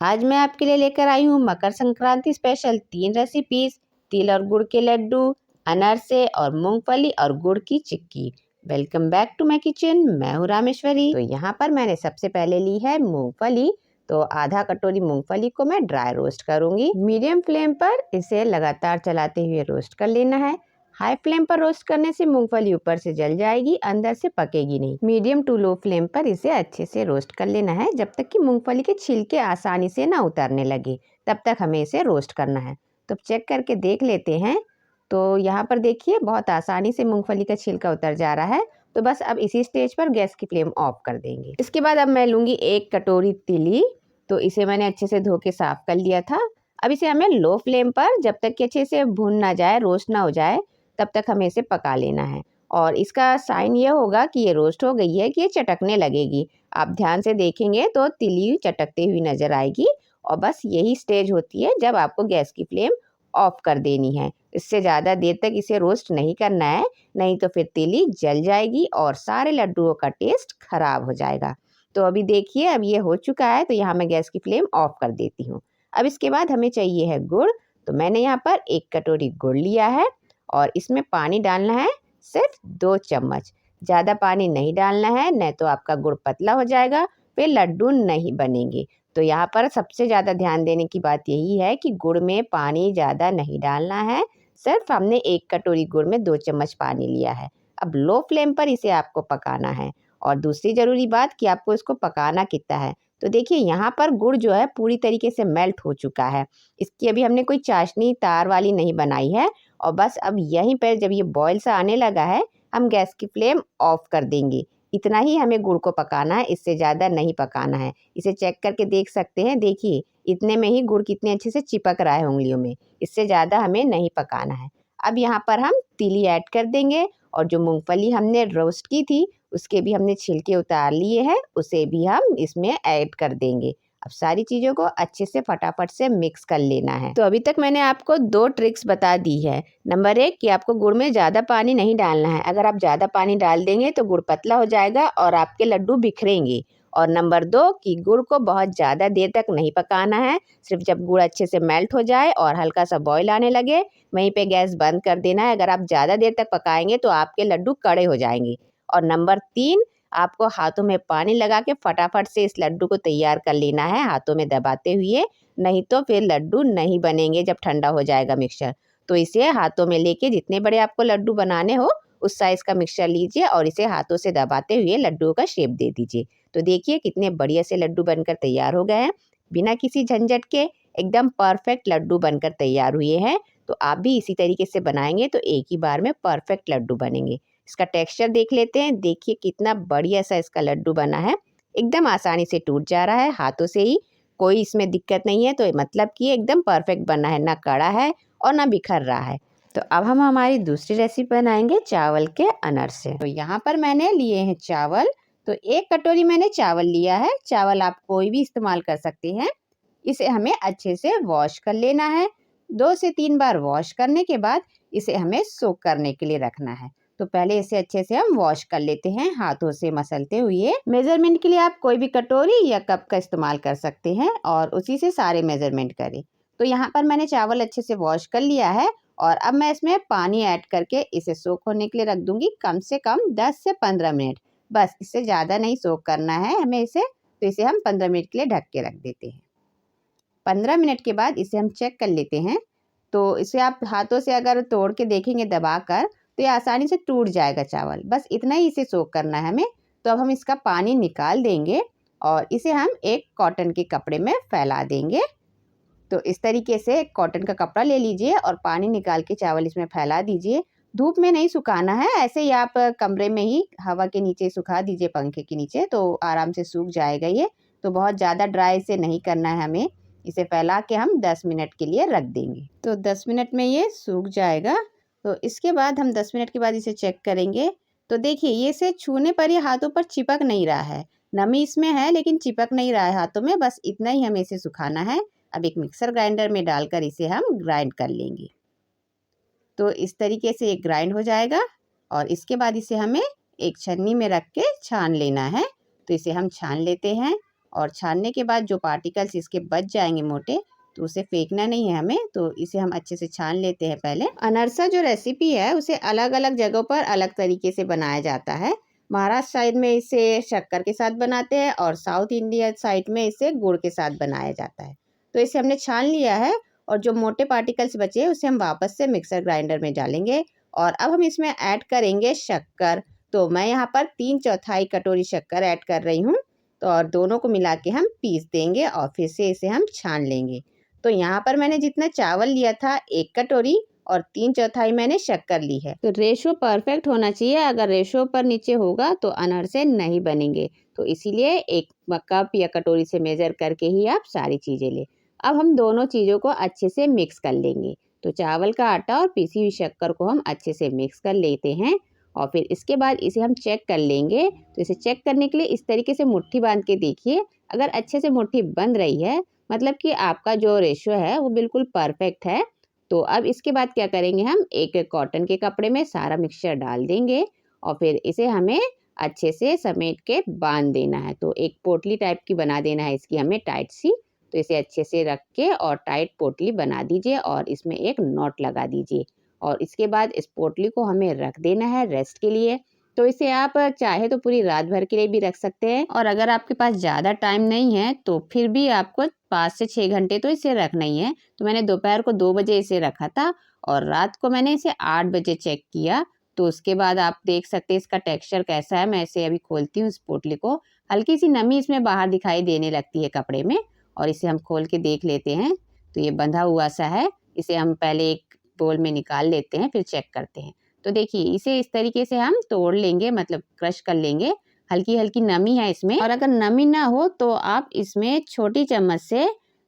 आज मैं आपके लिए लेकर आई हूँ मकर संक्रांति स्पेशल 3 रेसिपीज, तिल और गुड़ के लड्डू, अनारसे और मूंगफली और गुड़ की चिक्की। Welcome back to my kitchen. मैं हूँ रामेश्वरी। तो यहाँ पर मैंने सबसे पहले ली है मूंगफली। तो आधा कटोरी मूंगफली को मैं ड्राई रोस्ट करूंगी। मीडियम फ्लेम पर इसे लगातार चलाते हुए रोस्ट कर लेना है। हाई फ्लेम पर रोस्ट करने से मूंगफली ऊपर से जल जाएगी, अंदर से पकेगी नहीं। मीडियम टू लो फ्लेम पर इसे अच्छे से रोस्ट कर लेना है जब तक कि मूंगफली के छिलके आसानी से ना उतरने लगे, तब तक हमें इसे रोस्ट करना है। तो चेक करके देख लेते हैं। तो यहाँ पर देखिए बहुत आसानी से मूंगफली का छिलका उतर जा रहा है। तो बस अब इसी स्टेज पर गैस की फ्लेम ऑफ कर देंगे। इसके बाद अब मैं लूँगी 1 कटोरी तिली। तो इसे मैंने अच्छे से धो के साफ कर लिया था। अब इसे हमें लो फ्लेम पर जब तक कि अच्छे से भून ना जाए, रोस्ट ना हो जाए, तब तक हमें इसे पका लेना है। और इसका साइन ये होगा कि ये रोस्ट हो गई है कि ये चटकने लगेगी। आप ध्यान से देखेंगे तो तिली चटकती हुई नजर आएगी। और बस यही स्टेज होती है जब आपको गैस की फ्लेम ऑफ कर देनी है। इससे ज़्यादा देर तक इसे रोस्ट नहीं करना है, नहीं तो फिर तिली जल जाएगी और सारे लड्डुओं का टेस्ट खराब हो जाएगा। तो अभी देखिए अब ये हो चुका है, तो यहाँ मैं गैस की फ्लेम ऑफ कर देती हूँ। अब इसके बाद हमें चाहिए है गुड़। तो मैंने यहाँ पर 1 कटोरी गुड़ लिया है और इसमें पानी डालना है सिर्फ 2 चम्मच। ज़्यादा पानी नहीं डालना है, नहीं तो आपका गुड़ पतला हो जाएगा, फिर लड्डू नहीं बनेंगे। तो यहाँ पर सबसे ज़्यादा ध्यान देने की बात यही है कि गुड़ में पानी ज़्यादा नहीं डालना है। सिर्फ हमने 1 कटोरी गुड़ में 2 चम्मच पानी लिया है। अब लो फ्लेम पर इसे आपको पकाना है। और दूसरी ज़रूरी बात कि आपको इसको पकाना कितना है। तो देखिए यहाँ पर गुड़ जो है पूरी तरीके से मेल्ट हो चुका है। इसकी अभी हमने कोई चाशनी तार वाली नहीं बनाई है। और बस अब यहीं पर जब ये बॉयल सा आने लगा है, हम गैस की फ्लेम ऑफ कर देंगे। इतना ही हमें गुड़ को पकाना है, इससे ज़्यादा नहीं पकाना है। इसे चेक करके देख सकते हैं, देखिए इतने में ही गुड़ कितने अच्छे से चिपक रहा है उंगलियों में। इससे ज़्यादा हमें नहीं पकाना है। अब यहाँ पर हम तिली ऐड कर देंगे और जो मूंगफली हमने रोस्ट की थी उसके भी हमने छिलके उतार लिए हैं, उसे भी हम इसमें ऐड कर देंगे। अब सारी चीज़ों को अच्छे से फटाफट से मिक्स कर लेना है। तो अभी तक मैंने आपको 2 ट्रिक्स बता दी है। नंबर 1 कि आपको गुड़ में ज़्यादा पानी नहीं डालना है। अगर आप ज़्यादा पानी डाल देंगे तो गुड़ पतला हो जाएगा और आपके लड्डू बिखरेंगे। और नंबर 2 कि गुड़ को बहुत ज़्यादा देर तक नहीं पकाना है। सिर्फ जब गुड़ अच्छे से मेल्ट हो जाए और हल्का सा बॉयल आने लगे, वहीं पे गैस बंद कर देना है। अगर आप ज़्यादा देर तक पकाएंगे तो आपके लड्डू कड़े हो जाएंगे। और नंबर 3, आपको हाथों में पानी लगा के फटाफट से इस लड्डू को तैयार कर लेना है, हाथों में दबाते हुए। नहीं तो फिर लड्डू नहीं बनेंगे जब ठंडा हो जाएगा मिक्सचर। तो इसे हाथों में लेके जितने बड़े आपको लड्डू बनाने हो उस साइज़ का मिक्सचर लीजिए और इसे हाथों से दबाते हुए लड्डुओं का शेप दे दीजिए। तो देखिए कितने बढ़िया से लड्डू बनकर तैयार हो गए हैं। बिना किसी झंझट के एकदम परफेक्ट लड्डू बनकर तैयार हुए हैं। तो आप भी इसी तरीके से बनाएंगे तो एक ही बार में परफेक्ट लड्डू बनेंगे। इसका टेक्सचर देख लेते हैं। देखिए कितना बढ़िया सा इसका लड्डू बना है। एकदम आसानी से टूट जा रहा है हाथों से ही, कोई इसमें दिक्कत नहीं है। तो मतलब कि एकदम परफेक्ट बना है, ना कड़ा है और ना बिखर रहा है। तो अब हम हमारी दूसरी रेसिपी बनाएंगे चावल के अनरसे। तो यहाँ पर मैंने लिए हैं चावल। तो 1 कटोरी मैंने चावल लिया है। चावल आप कोई भी इस्तेमाल कर सकते हैं। इसे हमें अच्छे से वॉश कर लेना है। 2 से 3 बार वॉश करने के बाद इसे हमें सोक करने के लिए रखना है। तो पहले इसे अच्छे से हम वॉश कर लेते हैं हाथों से मसलते हुए। मेजरमेंट के लिए आप कोई भी कटोरी या कप का इस्तेमाल कर सकते हैं और उसी से सारे मेजरमेंट करें। तो यहाँ पर मैंने चावल अच्छे से वॉश कर लिया है और अब मैं इसमें पानी ऐड करके इसे सोक होने के लिए रख दूंगी कम से कम 10 से 15 मिनट। बस इससे ज़्यादा नहीं सोक करना है हमें इसे। तो इसे हम 15 मिनट के लिए ढक के रख देते हैं। 15 मिनट के बाद इसे हम चेक कर लेते हैं। तो इसे आप हाथों से अगर तोड़ के देखेंगे दबाकर तो ये आसानी से टूट जाएगा चावल। बस इतना ही इसे सोक करना है हमें। तो अब हम इसका पानी निकाल देंगे और इसे हम एक कॉटन के कपड़े में फैला देंगे। तो इस तरीके से एक कॉटन का कपड़ा ले लीजिए और पानी निकाल के चावल इसमें फैला दीजिए। धूप में नहीं सुखाना है, ऐसे ही आप कमरे में ही हवा के नीचे सुखा दीजिए, पंखे के नीचे, तो आराम से सूख जाएगा ये। तो बहुत ज़्यादा ड्राई से नहीं करना है हमें। इसे फैला के हम 10 मिनट के लिए रख देंगे। तो 10 मिनट में ये सूख जाएगा। तो इसके बाद हम 10 मिनट के बाद इसे चेक करेंगे। तो देखिए ये इसे छूने पर ये हाथों पर चिपक नहीं रहा है। नमी इसमें है लेकिन चिपक नहीं रहा है हाथों में। बस इतना ही हमें इसे सुखाना है। अब एक मिक्सर ग्राइंडर में डालकर इसे हम ग्राइंड कर लेंगे। तो इस तरीके से ये ग्राइंड हो जाएगा और इसके बाद इसे हमें एक छन्नी में रख के छान लेना है। तो इसे हम छान लेते हैं और छानने के बाद जो पार्टिकल्स इसके बच जाएंगे मोटे, तो उसे फेंकना नहीं है हमें, तो इसे हम अच्छे से छान लेते हैं पहले। अनरसा जो रेसिपी है उसे अलग अलग जगहों पर अलग तरीके से बनाया जाता है। महाराष्ट्र साइड में इसे शक्कर के साथ बनाते हैं और साउथ इंडिया साइड में इसे गुड़ के साथ बनाया जाता है। तो इसे हमने छान लिया है और जो मोटे पार्टिकल्स बचे उसे हम वापस से मिक्सर ग्राइंडर में डालेंगे और अब हम इसमें ऐड करेंगे शक्कर। तो मैं यहाँ पर 3/4 कटोरी शक्कर ऐड कर रही हूँ। तो और दोनों को मिला के हम पीस देंगे और फिर से इसे हम छान लेंगे। तो यहाँ पर मैंने जितना चावल लिया था 1 कटोरी और 3/4 मैंने शक्कर ली है। तो रेशो परफेक्ट होना चाहिए, अगर रेशो पर नीचे होगा तो अनरसे नहीं बनेंगे। तो इसीलिए 1 कप या कटोरी से मेजर करके ही आप सारी चीज़ें लें। अब हम दोनों चीज़ों को अच्छे से मिक्स कर लेंगे। तो चावल का आटा और पीसी हुई शक्कर को हम अच्छे से मिक्स कर लेते हैं और फिर इसके बाद इसे हम चेक कर लेंगे। तो इसे चेक करने के लिए इस तरीके से मुट्ठी बांध के देखिए। अगर अच्छे से मुट्ठी बंध रही है मतलब कि आपका जो रेशो है वो बिल्कुल परफेक्ट है। तो अब इसके बाद क्या करेंगे, हम एक कॉटन के कपड़े में सारा मिक्सचर डाल देंगे और फिर इसे हमें अच्छे से समेट के बांध देना है। तो एक पोटली टाइप की बना देना है इसकी हमें टाइट सी। तो इसे अच्छे से रख के और टाइट पोटली बना दीजिए और इसमें एक नॉट लगा दीजिए और इसके बाद इस पोटली को हमें रख देना है रेस्ट के लिए। तो इसे आप चाहे तो पूरी रात भर के लिए भी रख सकते हैं और अगर आपके पास ज़्यादा टाइम नहीं है तो फिर भी आपको 5 से 6 घंटे तो इसे रखना ही है। तो मैंने दोपहर को 2 बजे इसे रखा था और रात को मैंने इसे 8 बजे चेक किया। तो उसके बाद आप देख सकते हैं इसका टेक्सचर कैसा है। मैं इसे अभी खोलती हूँ इस पोटली को। हल्की सी नमी इसमें बाहर दिखाई देने लगती है कपड़े में और इसे हम खोल के देख लेते हैं। तो ये बंधा हुआ सा है। इसे हम पहले एक बोल में निकाल लेते हैं फिर चेक करते हैं। तो देखिए इसे इस तरीके से हम तोड़ लेंगे, मतलब क्रश कर लेंगे। हल्की हल्की नमी है इसमें और अगर नमी ना हो तो आप इसमें छोटी चम्मच से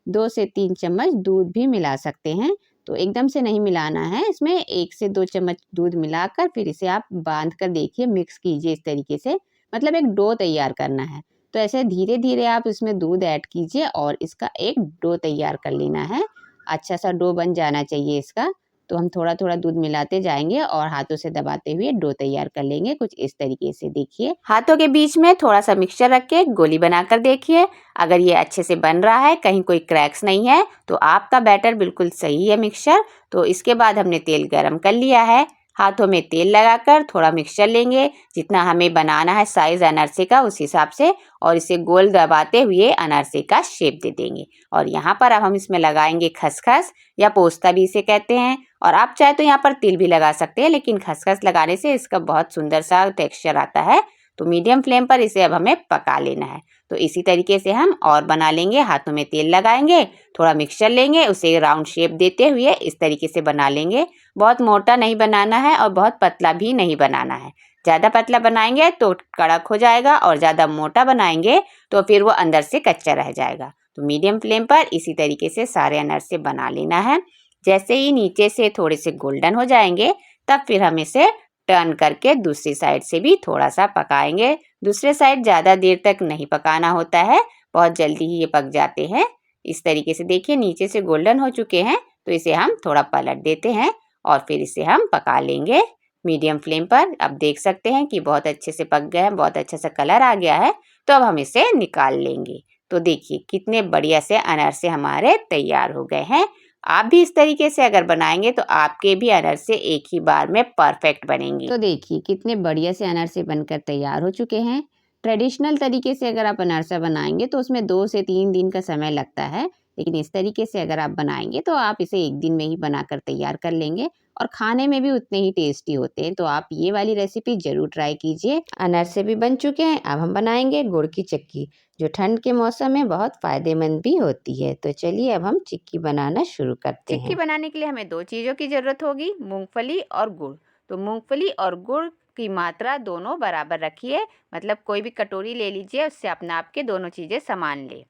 2 से 3 चम्मच दूध भी मिला सकते हैं। तो एकदम से नहीं मिलाना है, इसमें 1 से 2 चम्मच दूध मिलाकर फिर इसे आप बांध कर देखिए, मिक्स कीजिए इस तरीके से, मतलब एक डो तैयार करना है। तो ऐसे धीरे धीरे आप इसमें दूध ऐड कीजिए और इसका एक डो तैयार कर लेना है। अच्छा सा डो बन जाना चाहिए इसका। तो हम थोड़ा थोड़ा दूध मिलाते जाएंगे और हाथों से दबाते हुए डो तैयार कर लेंगे कुछ इस तरीके से। देखिए हाथों के बीच में थोड़ा सा मिक्सचर रख के गोली बनाकर देखिए। अगर ये अच्छे से बन रहा है, कहीं कोई क्रैक्स नहीं है, तो आपका बैटर बिल्कुल सही है मिक्सचर। तो इसके बाद हमने तेल गरम कर लिया है। हाथों में तेल लगाकर थोड़ा मिक्सचर लेंगे, जितना हमें बनाना है साइज अनारसे का उस हिसाब से, और इसे गोल दबाते हुए अनारसे का शेप दे देंगे। और यहाँ पर अब हम इसमें लगाएंगे खसखस या पोस्ता भी इसे कहते हैं, और आप चाहे तो यहाँ पर तिल भी लगा सकते हैं, लेकिन खसखस लगाने से इसका बहुत सुंदर सा टेक्सचर आता है। तो मीडियम फ्लेम पर इसे अब हमें पका लेना है। तो इसी तरीके से हम और बना लेंगे। हाथों में तेल लगाएंगे, थोड़ा मिक्सचर लेंगे, उसे राउंड शेप देते हुए इस तरीके से बना लेंगे। बहुत मोटा नहीं बनाना है और बहुत पतला भी नहीं बनाना है। ज़्यादा पतला बनाएंगे तो कड़क हो जाएगा और ज़्यादा मोटा बनाएंगे तो फिर वो अंदर से कच्चा रह जाएगा। तो मीडियम फ्लेम पर इसी तरीके से सारे अनारसे बना लेना है। जैसे ही नीचे से थोड़े से गोल्डन हो जाएंगे तब फिर हम इसे टर्न करके दूसरी साइड से भी थोड़ा सा पकाएंगे। दूसरे साइड ज़्यादा देर तक नहीं पकाना होता है, बहुत जल्दी ही ये पक जाते हैं। इस तरीके से देखिए नीचे से गोल्डन हो चुके हैं, तो इसे हम थोड़ा पलट देते हैं और फिर इसे हम पका लेंगे मीडियम फ्लेम पर। अब देख सकते हैं कि बहुत अच्छे से पक गए हैं, बहुत अच्छा सा कलर आ गया है। तो अब हम इसे निकाल लेंगे। तो देखिए कितने बढ़िया से अनारसे हमारे तैयार हो गए हैं। आप भी इस तरीके से अगर बनाएंगे तो आपके भी अनारसे एक ही बार में परफेक्ट बनेंगे। तो देखिए कितने बढ़िया से अनारसे बनकर तैयार हो चुके हैं। ट्रेडिशनल तरीके से अगर आप अनारसा बनाएंगे तो उसमें 2 से 3 दिन का समय लगता है, लेकिन इस तरीके से अगर आप बनाएंगे तो आप इसे एक दिन में ही बनाकर तैयार कर लेंगे और खाने में भी उतने ही टेस्टी होते हैं। तो आप ये वाली रेसिपी जरूर ट्राई कीजिए। अनारसे भी बन चुके हैं, अब हम बनाएंगे गुड़ की चिक्की, जो ठंड के मौसम में बहुत फायदेमंद भी होती है। तो चलिए अब हम चिक्की बनाना शुरू करते हैं। चिक्की बनाने के लिए हमें 2 चीज़ों की ज़रूरत होगी, मूंगफली और गुड़। तो मूंगफली और गुड़ की मात्रा दोनों बराबर रखिए, मतलब कोई भी कटोरी ले लीजिए, उससे अपना आपके दोनों चीज़ें समान ले।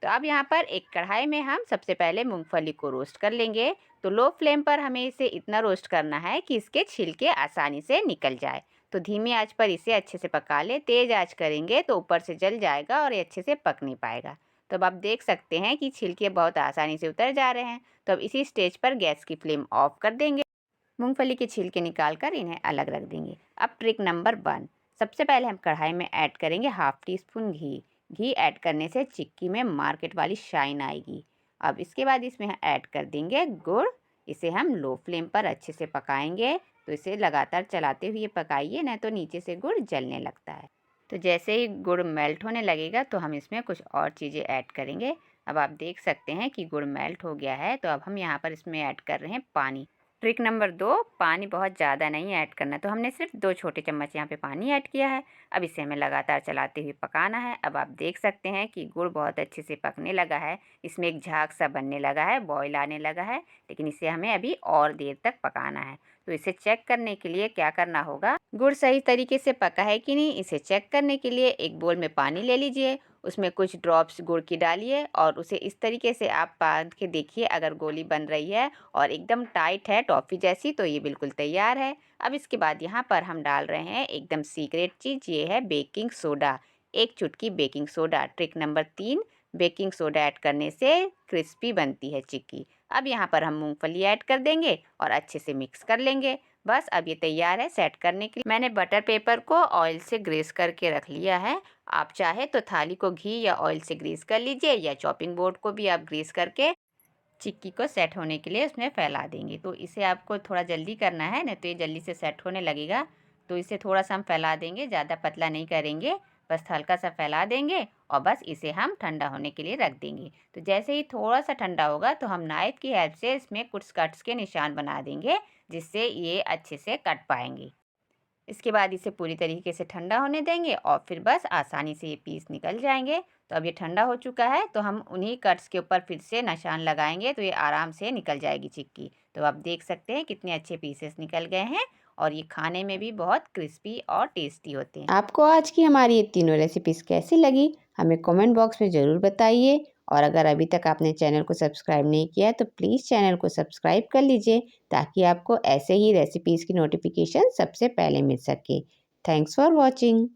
तो अब यहाँ पर एक कढ़ाई में हम सबसे पहले मूंगफली को रोस्ट कर लेंगे। तो लो फ्लेम पर हमें इसे इतना रोस्ट करना है कि इसके छिलके आसानी से निकल जाए। तो धीमी आंच पर इसे अच्छे से पका ले। तेज़ आंच करेंगे तो ऊपर से जल जाएगा और ये अच्छे से पक नहीं पाएगा। तो अब आप देख सकते हैं कि छिलके बहुत आसानी से उतर जा रहे हैं। तो अब इसी स्टेज पर गैस की फ्लेम ऑफ कर देंगे। मूंगफली के छिलके निकाल कर इन्हें अलग रख देंगे। अब ट्रिक नंबर 1, सबसे पहले हम कढ़ाई में ऐड करेंगे 1/2 टीस्पून घी। घी ऐड करने से चिक्की में मार्केट वाली शाइन आएगी। अब इसके बाद इसमें ऐड कर देंगे गुड़। इसे हम लो फ्लेम पर अच्छे से पकाएंगे। तो इसे लगातार चलाते हुए पकाइए, नहीं तो नीचे से गुड़ जलने लगता है। तो जैसे ही गुड़ मेल्ट होने लगेगा तो हम इसमें कुछ और चीज़ें ऐड करेंगे। अब आप देख सकते हैं कि गुड़ मेल्ट हो गया है। तो अब हम यहाँ पर इसमें ऐड कर रहे हैं पानी। ट्रिक नंबर 2, पानी बहुत ज़्यादा नहीं ऐड करना। तो हमने सिर्फ 2 छोटे चम्मच यहाँ पे पानी ऐड किया है। अब इसे हमें लगातार चलाते हुए पकाना है। अब आप देख सकते हैं कि गुड़ बहुत अच्छे से पकने लगा है। इसमें एक झाग सा बनने लगा है, बॉयल आने लगा है, लेकिन इसे हमें अभी और देर तक पकाना है। तो इसे चेक करने के लिए क्या करना होगा, गुड़ सही तरीके से पका है कि नहीं, इसे चेक करने के लिए एक बोल में पानी ले लीजिए, उसमें कुछ ड्रॉप्स गुड़ की डालिए और उसे इस तरीके से आप बांध के देखिए। अगर गोली बन रही है और एकदम टाइट है टॉफ़ी जैसी, तो ये बिल्कुल तैयार है। अब इसके बाद यहाँ पर हम डाल रहे हैं एकदम सीक्रेट चीज़, ये है बेकिंग सोडा। 1 चुटकी baking soda. Trick number 3, baking soda add करने से क्रिस्पी बनती है चिक्की। अब यहाँ पर हम मूंगफली ऐड कर देंगे और अच्छे से मिक्स कर लेंगे। बस अब ये तैयार है सेट करने के लिए। मैंने बटर पेपर को ऑयल से ग्रीस करके रख लिया है। आप चाहे तो थाली को घी या ऑयल से ग्रीस कर लीजिए, या चॉपिंग बोर्ड को भी आप ग्रीस करके चिक्की को सेट होने के लिए उसमें फैला देंगे। तो इसे आपको थोड़ा जल्दी करना है, नहीं तो ये जल्दी से सेट होने लगेगा। तो इसे थोड़ा सा हम फैला देंगे, ज़्यादा पतला नहीं करेंगे, बस हल्का सा फैला देंगे और बस इसे हम ठंडा होने के लिए रख देंगे। तो जैसे ही थोड़ा सा ठंडा होगा तो हम नाइफ की हेल्प से इसमें कुछ कट्स के निशान बना देंगे, जिससे ये अच्छे से कट पाएंगे। इसके बाद इसे पूरी तरीके से ठंडा होने देंगे और फिर बस आसानी से ये पीस निकल जाएंगे। तो अब ये ठंडा हो चुका है, तो हम उन्हीं कट्स के ऊपर फिर से निशान लगाएंगे, तो ये आराम से निकल जाएगी चिक्की। तो आप देख सकते हैं कितने अच्छे पीसेस निकल गए हैं और ये खाने में भी बहुत क्रिस्पी और टेस्टी होते हैं। आपको आज की हमारी ये तीनों रेसिपीज़ कैसी लगी, हमें कमेंट बॉक्स में ज़रूर बताइए। और अगर अभी तक आपने चैनल को सब्सक्राइब नहीं किया है तो प्लीज़ चैनल को सब्सक्राइब कर लीजिए, ताकि आपको ऐसे ही रेसिपीज़ की नोटिफिकेशन सबसे पहले मिल सके। Thanks for watching.